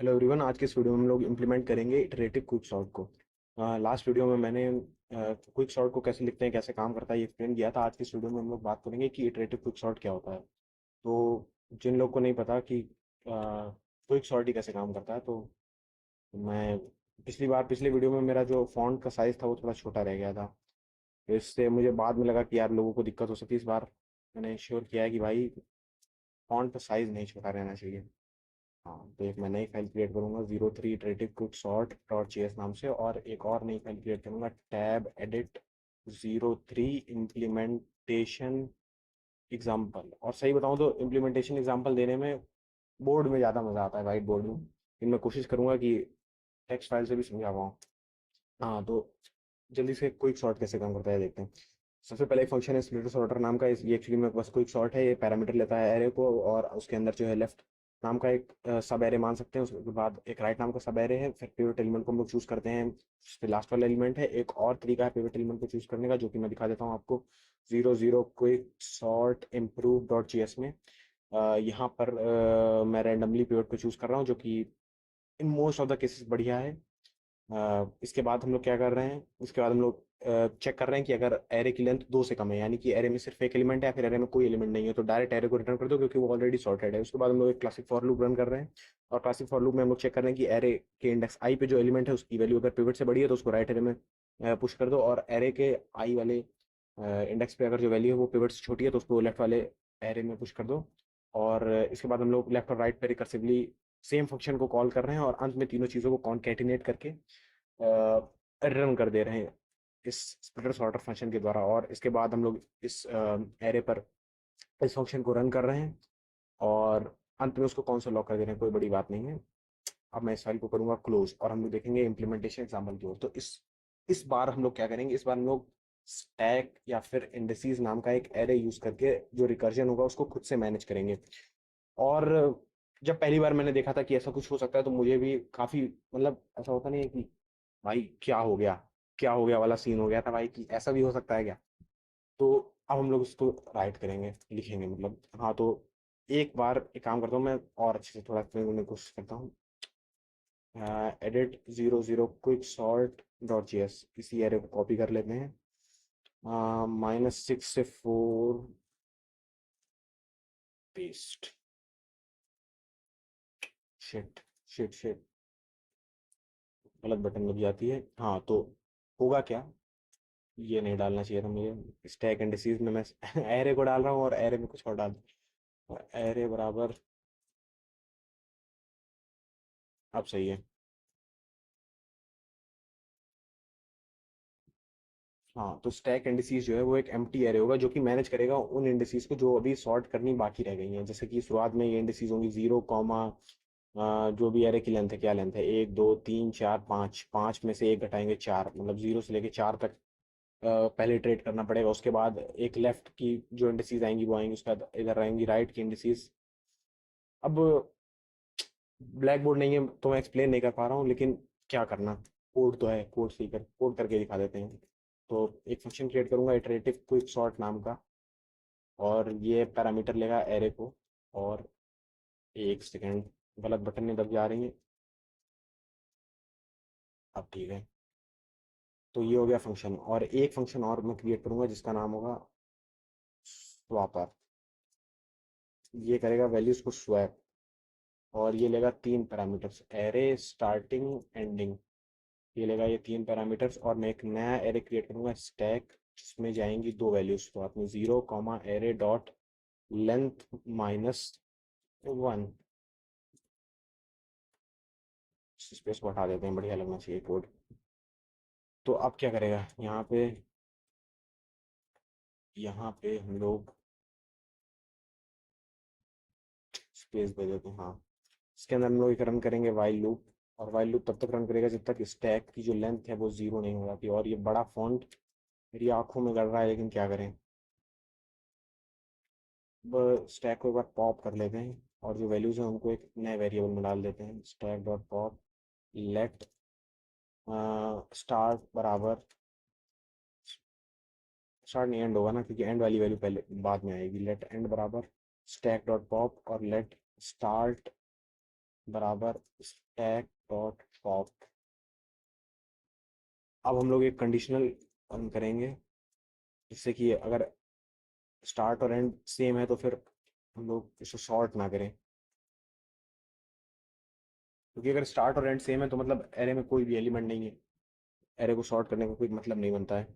Hello everyone. आज के इस वीडियो में हम लोग इम्प्लीमेंट करेंगे इटरेटिव क्विक सॉर्ट को। लास्ट वीडियो में मैंने क्विक सॉर्ट को कैसे लिखते हैं, कैसे काम करता है, ये एक्सप्लेन किया था। आज की इस वीडियो में हम लोग बात करेंगे कि इटरेटिव क्विक सॉर्ट क्या होता है। तो जिन लोग को नहीं पता कि क्विक सॉर्ट ही कैसे काम करता है, तो मैं पिछली वीडियो में मेरा जो फॉन्ट का साइज़ था वो थोड़ा छोटा रह गया था। तो इससे मुझे बाद में लगा कि यार लोगों को दिक्कत हो सकती है। इस बार मैंने श्योर किया है कि भाई फॉन्ट का साइज़ नहीं छोटा रहना चाहिए। हाँ, तो एक मैं नई फाइल क्रिएट करूँगा 03 iterative quick sort dot JS नाम से, और एक और नई फाइल क्रिएट करूँगा टैब एडिट 03 इम्प्लीमेंटेशन एग्जाम्पल। और सही बताऊँ तो इम्प्लीमेंटेशन एग्जाम्पल देने में बोर्ड में ज़्यादा मज़ा आता है, वाइट बोर्ड में। लेकिन मैं कोशिश करूँगा कि टेक्स्ट फाइल से भी समझा पाऊँ। हाँ, तो जल्दी से क्विक सॉर्ट कैसे काम करता है देखते हैं। सबसे पहले एक फंक्शन है स्प्लिटर सॉर्टर नाम का। ये एक्चुअली में बस क्विक सॉर्ट है। ये पैरामीटर लेता है एरे को, और उसके अंदर जो है लेफ्ट नाम का एक सब एरे मान सकते हैं। उसके बाद एक राइट नाम का सब एरे है। फिर पिवट एलिमेंट को हम लोग चूज करते हैं। फिर लास्ट वाला एलिमेंट है। एक और तरीका है पिवट एलिमेंट को चूज करने का, जो कि मैं दिखा देता हूँ आपको 00 quick sort improve dot G S में। यहाँ पर मैं रैंडमली पिवट को चूज कर रहा हूँ, जो कि in most of the cases बढ़िया है। इसके बाद हम लोग क्या कर रहे हैं, उसके बाद हम लोग चेक कर रहे हैं कि अगर एरे की लेंथ 2 से कम है, यानी कि एरे में सिर्फ एक एलिमेंट है या फिर एरे में कोई एलिमेंट नहीं है, तो डायरेक्ट एरे को रिटर्न कर दो, क्योंकि वो ऑलरेडी सॉर्टेड है। उसके बाद हम लोग एक क्लासिक फॉर लूप रन कर रहे हैं। और क्लासिक फॉर लूप में हम लोग चेक कर रहे हैं कि एरे के इंडेक्स आई पे जो एलिमेंट है उसकी वैल्यू अगर पिवट से बड़ी है तो उसको राइट एरे में पुश कर दो, और एरे के आई वाले इंडेक्स पे अगर जो वैल्यू है वो पिवट से छोटी है तो उसको लेफ्ट वाले एरे में पुश कर दो। और इसके बाद हम लोग लेफ्ट और राइट पे रिकर्सिवली सेम फंक्शन को कॉल कर रहे हैं, और अंत में तीनों चीज़ों को कॉन्केटिनेट करके रन कर दे रहे हैं इस स्प्लिटर सॉर्टर फंक्शन के द्वारा। और इसके बाद हम लोग इस एरे पर इस फंक्शन को रन कर रहे हैं, और अंत में उसको कौन सा लॉक कर दे रहे हैं, कोई बड़ी बात नहीं है। अब मैं इस फाइल को करूंगा क्लोज, और हम लोग देखेंगे इम्प्लीमेंटेशन एग्जाम्पल की ओर। तो इस बार हम लोग क्या करेंगे, इस बार हम लोग स्टैक या फिर इंडिसेस नाम का एक एरे यूज करके जो रिकर्जन होगा उसको खुद से मैनेज करेंगे। और जब पहली बार मैंने देखा था कि ऐसा कुछ हो सकता है, तो मुझे भी काफी, मतलब ऐसा होता नहीं है कि भाई क्या हो गया, क्या हो गया वाला सीन हो गया था भाई, कि ऐसा भी हो सकता है क्या। तो अब हम लोग इसको राइट करेंगे, लिखेंगे मतलब। हाँ, तो एक बार एक काम करता हूँ मैं, और अच्छे से थोड़ा एक्सप्लेन करने की कोशिश करता हूँ। Edit 00 quick sort dot G S, इसी एरे को कॉपी कर लेते हैं। -6 से 4 पेस्ट। शिट, शिट, शिट, गलत बटन लग जाती है। हाँ, तो होगा क्या, ये नहीं डालना चाहिए था मुझे। स्टैक एंड डिसीज में मैं एरे को डाल रहा हूँ और एरे में कुछ और डाल। एरे बराबर, अब सही है। हाँ, तो स्टैक इंडिसेस जो है वो एक एम्प्टी एरे होगा, जो कि मैनेज करेगा उन इंडिसेस को जो अभी सॉर्ट करनी बाकी रह गई हैं। जैसे कि शुरुआत में ये इंडिसेस होंगी 0 कॉमा जो भी एरे की लेंथ है, क्या लेंथ है, 1 2 3 4 5, 5 में से एक घटाएंगे 4, मतलब 0 से लेके 4 तक पहले ट्रेड करना पड़ेगा। उसके बाद एक लेफ्ट की जो इंडिसेस आएंगी वो आएंगी, उसके बाद इधर आएंगी राइट की इंडिसेस। अब ब्लैक बोर्ड नहीं है तो मैं एक्सप्लेन नहीं कर पा रहा हूँ, लेकिन क्या करना, कोड तो है, कोड सही कर कोड करके दिखा देते हैं। तो एक फंक्शन क्रिएट करूंगा इटरेटिव क्विक सॉर्ट नाम का, और ये पैरामीटर लेगा एरे को। और एक सेकेंड, गलत बटन में दब जा रही है। अब ठीक है। तो ये हो गया फंक्शन, और एक फंक्शन और मैं क्रिएट करूंगा जिसका नाम होगा स्वैपर। ये करेगा वैल्यूज को स्वैप, और ये लेगा 3 पैरामीटर्स, एरे स्टार्टिंग एंडिंग। ये लेगा ये 3 पैरामीटर्स, और मैं एक नया एरे क्रिएट करूंगा स्टैक, जिसमें जाएंगी 2 वैल्यूज। तो आपने 0 comma array dot length -1। Space को हटा देते हैं, बढ़िया लगना चाहिए कोड। तो अब क्या करेगा, यहाँ पे हम लोग स्पेस दे देते हैं। हाँ, इसके अंदर हम लोग एक रन करेंगे वाइल लूप, और वाइल लूप तब तक रन करेगा जब तक स्टैक की जो लेंथ है वो 0 नहीं हो जाती। और ये बड़ा फॉन्ट मेरी आंखों में गड़ रहा है, लेकिन क्या करें। अब स्टैक को एक बार पॉप कर लेते हैं, और जो वैल्यूज हैं उनको एक नए वेरिएबल में डाल देते हैं। Stack dot pop let start बराबर, स्टार्ट नहीं, एंड होगा ना, क्योंकि एंड वाली वैल्यू पहले बाद में आएगी। लेट एंड बराबर स्टैक डॉट पॉप, और लेट स्टार्ट बराबर स्टैक डॉट पॉप। अब हम लोग एक कंडीशनल रन करेंगे, जिससे कि अगर स्टार्ट और एंड सेम है तो फिर हम लोग इसको शॉर्ट ना करें, क्योंकि अगर स्टार्ट और एंड सेम है तो मतलब एरे में कोई भी एलिमेंट नहीं है, एरे को शॉर्ट करने का कोई मतलब नहीं बनता है।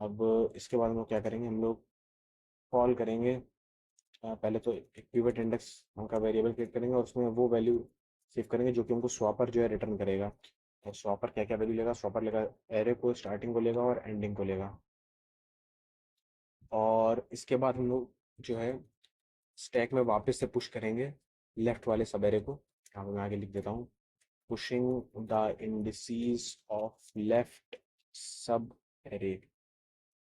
अब इसके बाद हम लोग क्या करेंगे, हम लोग कॉल करेंगे, पहले तो एक पिवट इंडेक्स नाम का वेरिएबल क्रिएट करेंगे और उसमें वो वैल्यू सेव करेंगे जो कि हमको स्वॉपर जो है रिटर्न करेगा। और स्वॉपर क्या क्या वैल्यू लेगा, स्वॉपर लेगा एरे को, स्टार्टिंग को लेगा और एंडिंग को लेगा। और इसके बाद हम लोग जो है स्टैक में वापस से पुश करेंगे लेफ्ट वाले सब एरे को। यहाँ पे मैं आगे लिख देता हूँ, pushing the indices of left सब एरे।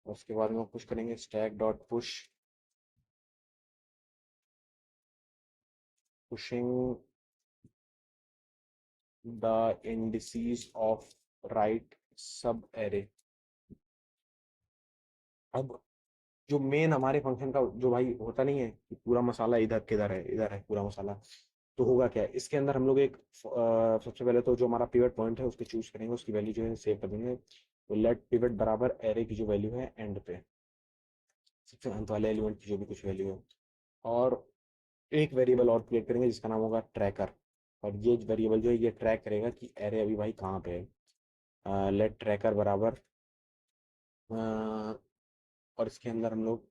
और उसके बाद हम लोग पुश करेंगे stack dot push, pushing the indices of right सब एरे। अब जो मेन हमारे फंक्शन का जो भाई होता नहीं है कि पूरा मसाला इधर किधर है, इधर है पूरा मसाला, तो होगा क्या है इसके अंदर, हम लोग एक सबसे पहले तो जो हमारा पिवट पॉइंट है उसको चूज करेंगे, उसकी वैल्यू जो है सेव कर देंगे। तो लेट पिवट बराबर एरे की जो वैल्यू है एंड पे, सबसे अंत वाले एलिमेंट की जो भी कुछ वैल्यू है। और एक वेरिएबल और क्रिएट करेंगे जिसका नाम होगा ट्रैकर। और ये वेरिएबल जो है ये ट्रैक करेगा कि एरे अभी भाई कहाँ पे है। लेट ट्रैकर बराबर और इसके अंदर हम लोग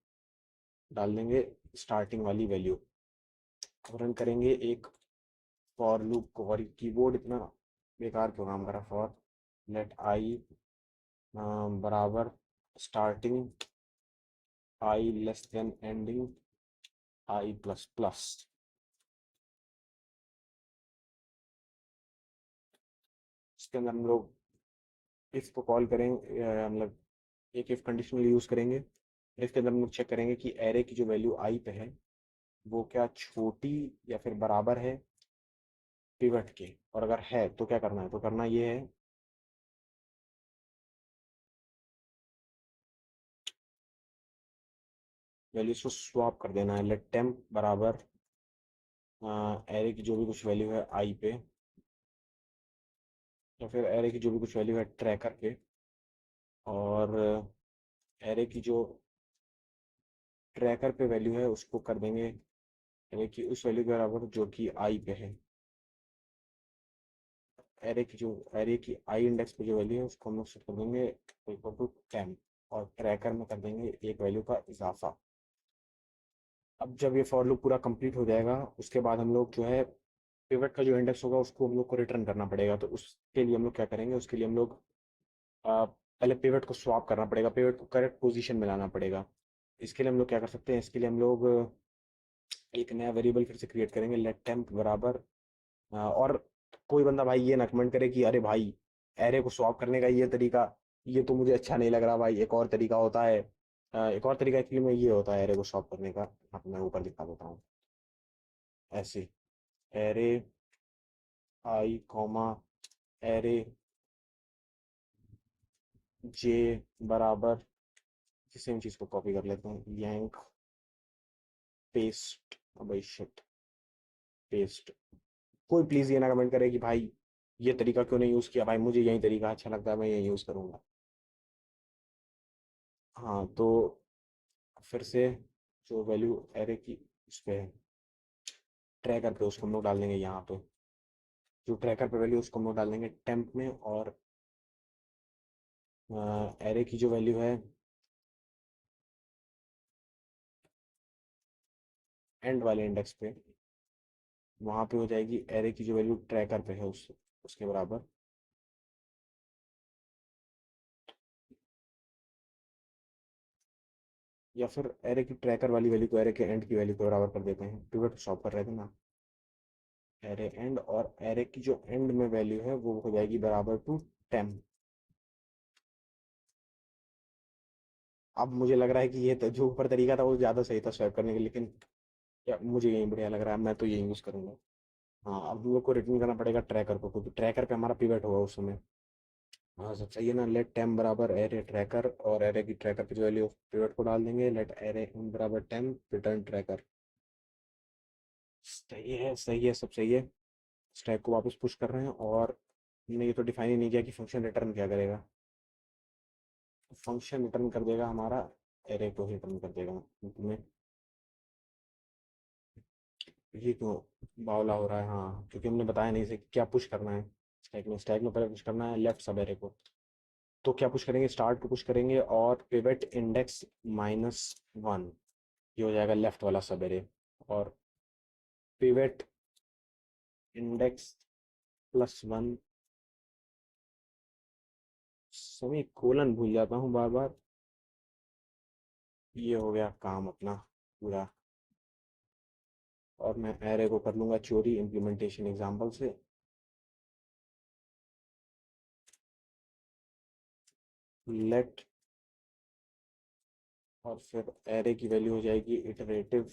डाल देंगे स्टार्टिंग वाली वैल्यू। रन करेंगे एक फॉर लूप को, और कीबोर्ड इतना बेकार क्यों काम करा। फॉर लेट आई बराबर starting I less than ending I plus plus. इसके अंदर हम लोग इफ को कॉल करेंगे, मतलब एक इफ कंडीशनल यूज करेंगे। इसके अंदर हम लोग चेक करेंगे कि एरे की जो वैल्यू आई पे है वो क्या छोटी या फिर बराबर है पिवट के, और अगर है तो क्या करना है, तो करना ये है, वैल्यूज को स्वैप कर देना है। लेट टेम्प बराबर एरे की जो भी कुछ वैल्यू है आई पे, या फिर एरे की जो भी कुछ वैल्यू है ट्रैकर पे, और एरे की जो ट्रैकर पे वैल्यू है उसको कर देंगे एरे की उस वैल्यू के बराबर जो कि आई पे है। एरे की आई इंडेक्स पे जो वैल्यू है उसको हम लोग सेट कर देंगे इक्वल टू 10, और ट्रैकर में कर देंगे एक वैल्यू का इजाफा। अब जब ये फॉर लूप पूरा कंप्लीट हो जाएगा उसके बाद हम लोग जो है पिवट का जो इंडेक्स होगा उसको हम लोग को रिटर्न करना पड़ेगा। तो उसके लिए हम लोग क्या करेंगे, उसके लिए हम लोग पहले पिवट को स्वैप करना पड़ेगा, पिवट को करेक्ट पोजीशन में लाना पड़ेगा। इसके लिए हम लोग क्या कर सकते हैं, इसके लिए हम लोग एक नया वेरिएबल फिर से क्रिएट करेंगे, लेट टेम्प बराबर और कोई बंदा भाई ये ना कमेंट करे कि अरे भाई एरे को स्वैप करने का ये तरीका, ये तो मुझे अच्छा नहीं लग रहा भाई, एक और तरीका होता है। एक और तरीका एक्चुअली में ये होता है एरे को स्वैप करने का, हाँ, मैं ऊपर दिखा देता हूँ ऐसे। एरे आई कॉमा एरे जे बराबर, सेम चीज को कॉपी कर लेते हैं, यांक पेस्ट, भाई शिट, पेस्ट। कोई प्लीज ये ना कमेंट करे कि भाई ये तरीका क्यों नहीं यूज किया, भाई मुझे यही तरीका अच्छा लगता है, मैं यही यूज करूंगा। हाँ तो फिर से जो वैल्यू एरे की उस पे है ट्रैकर पे, उसको हम लोग डाल देंगे यहाँ पे, जो ट्रैकर पे वैल्यू उसको हम लोग डाल देंगे टेम्प में, और एरे की जो वैल्यू है एंड वाले इंडेक्स पे, वहाँ पे हो जाएगी एरे की जो वैल्यू ट्रैकर पे है उसके बराबर। या फिर एरे की ट्रैकर वाली वैल्यू को एरे के एंड की वैल्यू के बराबर कर देते हैं, पिवट सॉल्व कर रहे थे ना, एरे एंड, और एरे की जो एंड में वैल्यू है वो हो जाएगी बराबर टू 10। अब मुझे लग रहा है कि ये तो जो ऊपर तरीका था वो ज़्यादा सही था स्वैप करने के, लेकिन या मुझे यही बढ़िया लग रहा है, मैं तो यही यूज़ करूंगा। हाँ अब हम लोग को रिटर्न करना पड़ेगा ट्रैकर को, क्योंकि ट्रैकर पे हमारा पिवट होगा उस समय। हाँ सब सही है ना, लेट टेम बराबर एरे ट्रैकर, और एरे की ट्रैकर की जो वैल्यू पिवट को डाल देंगे, लेट एरे बराबर टेम रिटर्न ट्रैकर। सही है, सही है, सब सही है। स्टैक को वापस पुश कर रहे हैं, और हमने ये तो डिफाइन ही नहीं किया कि फंक्शन रिटर्न क्या करेगा। फंक्शन रिटर्न कर देगा हमारा एरे को ही रिटर्न कर देगा। तुम्हें ये क्यों बावला हो रहा है? हाँ, क्योंकि हमने बताया नहीं से क्या पुश करना है। स्टैक में पहले पुश करना है लेफ्ट सब एरे को। तो क्या पुश करेंगे? स्टार्ट को पुश करेंगे और पिवट इंडेक्स -1, ये हो जाएगा लेफ्ट वाला सब एरे। और पिवट इंडेक्स +1, सभी कोलन भूल जाता हूँ बार बार। ये हो गया काम अपना पूरा। और मैं एरे को कर लूँगा चोरी इम्प्लीमेंटेशन एग्जाम्पल से। लेट, और फिर एरे की वैल्यू हो जाएगी इटरेटिव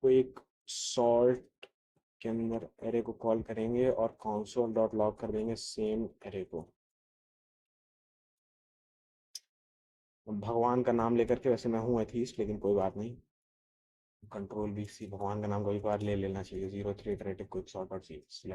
को एक सॉर्ट के अंदर एरे को कॉल करेंगे और console डॉट लॉग कर देंगे सेम एरे को। भगवान का नाम लेकर के, वैसे मैं हूँ एथीस्ट लेकिन कोई बात नहीं, कंट्रोल भी सी भगवान का नाम कभी कभार ले लेना चाहिए। 03 इटरेटिव क्विक सॉर्ट डॉट सी।